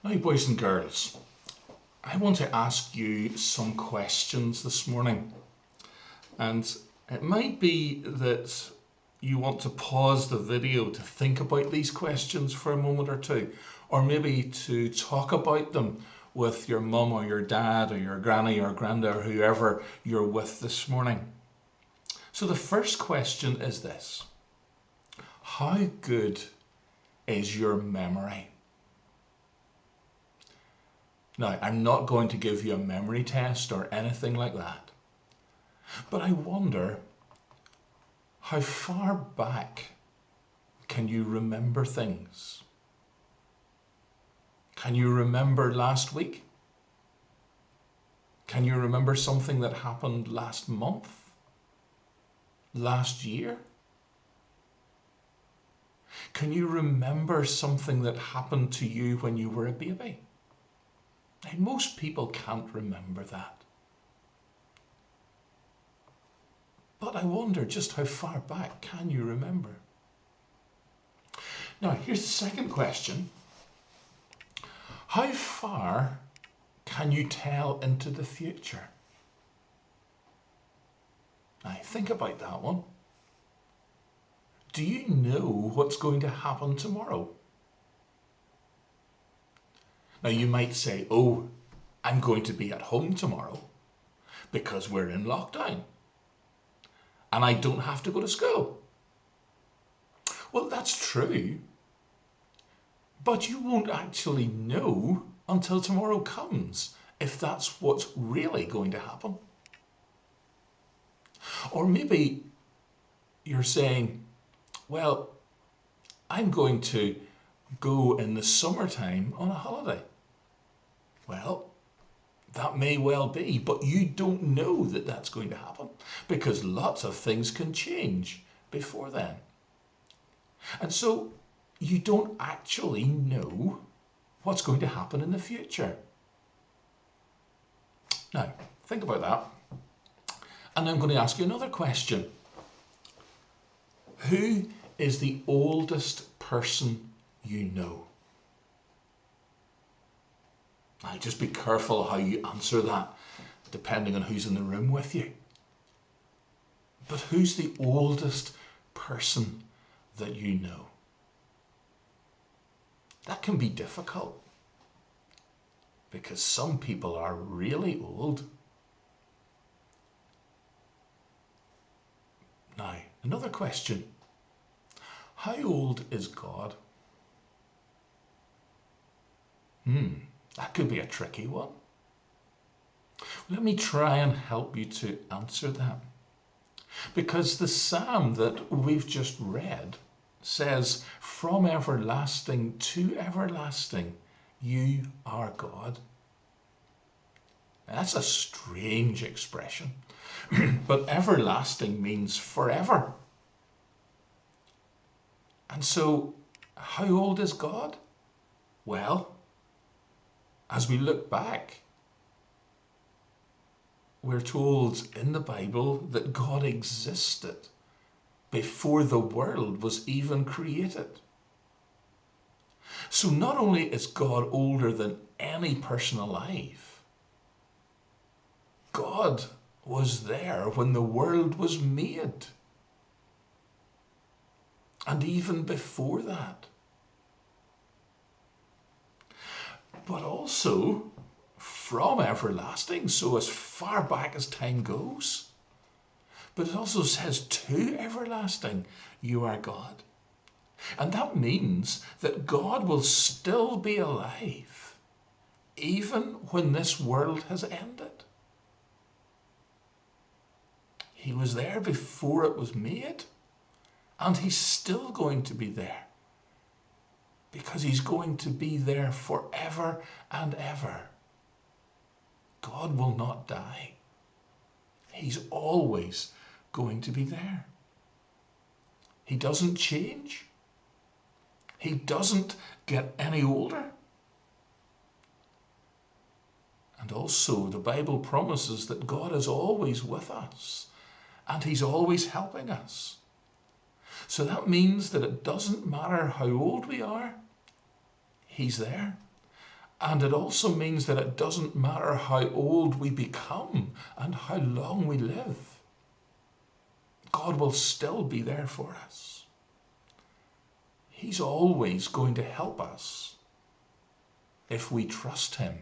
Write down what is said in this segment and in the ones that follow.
Now, boys and girls, I want to ask you some questions this morning. And it might be that you want to pause the video to think about these questions for a moment or two, or maybe to talk about them with your mum or your dad or your granny or granda or whoever you're with this morning. So the first question is this: how good is your memory? Now, I'm not going to give you a memory test or anything like that, but I wonder, how far back can you remember things? Can you remember last week? Can you remember something that happened last month? Last year? Can you remember something that happened to you when you were a baby? Now, most people can't remember that. But I wonder, just how far back can you remember? Now, here's the second question. How far can you tell into the future? Now, think about that one. Do you know what's going to happen tomorrow? Now, you might say, oh, I'm going to be at home tomorrow because we're in lockdown and I don't have to go to school. Well, that's true, but you won't actually know until tomorrow comes if that's what's really going to happen. Or maybe you're saying, well, I'm going to go in the summertime on a holiday. Well, that may well be, but you don't know that that's going to happen because lots of things can change before then. And so you don't actually know what's going to happen in the future. Now, think about that. And I'm going to ask you another question. Who is the oldest person you know? Now, just be careful how you answer that, depending on who's in the room with you. But who's the oldest person that you know? That can be difficult because some people are really old. Now, another question. How old is God? That could be a tricky one. Let me try and help you to answer that. Because the psalm that we've just read says, from everlasting to everlasting, you are God. Now, that's a strange expression, but everlasting means forever. And so, how old is God? Well, as we look back, we're told in the Bible that God existed before the world was even created. So not only is God older than any person alive, God was there when the world was made. And even before that. But also from everlasting, so as far back as time goes. But it also says to everlasting, you are God. And that means that God will still be alive, even when this world has ended. He was there before it was made, and he's still going to be there. Because he's going to be there forever and ever. God will not die. He's always going to be there. He doesn't change. He doesn't get any older. And also the Bible promises that God is always with us and he's always helping us. So that means that it doesn't matter how old we are, he's there. And it also means that it doesn't matter how old we become and how long we live. God will still be there for us. He's always going to help us if we trust him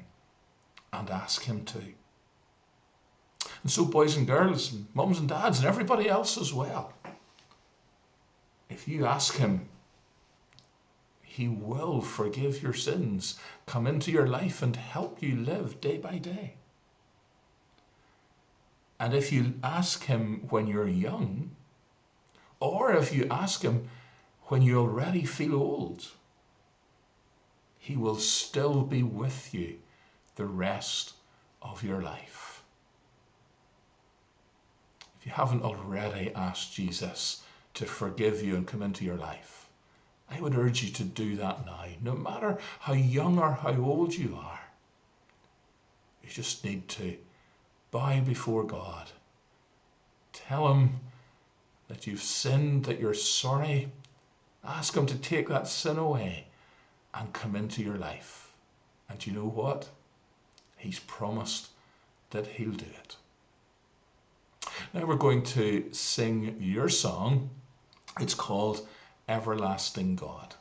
and ask him to. And so, boys and girls, and mums and dads, and everybody else as well, if you ask him, he will forgive your sins, come into your life and help you live day by day. And if you ask him when you're young, or if you ask him when you already feel old, he will still be with you the rest of your life. If you haven't already asked Jesus to forgive you and come into your life, I would urge you to do that now, no matter how young or how old you are. You just need to bow before God. Tell him that you've sinned, that you're sorry. Ask him to take that sin away and come into your life. And you know what? He's promised that he'll do it. Now we're going to sing your song. It's called Everlasting God.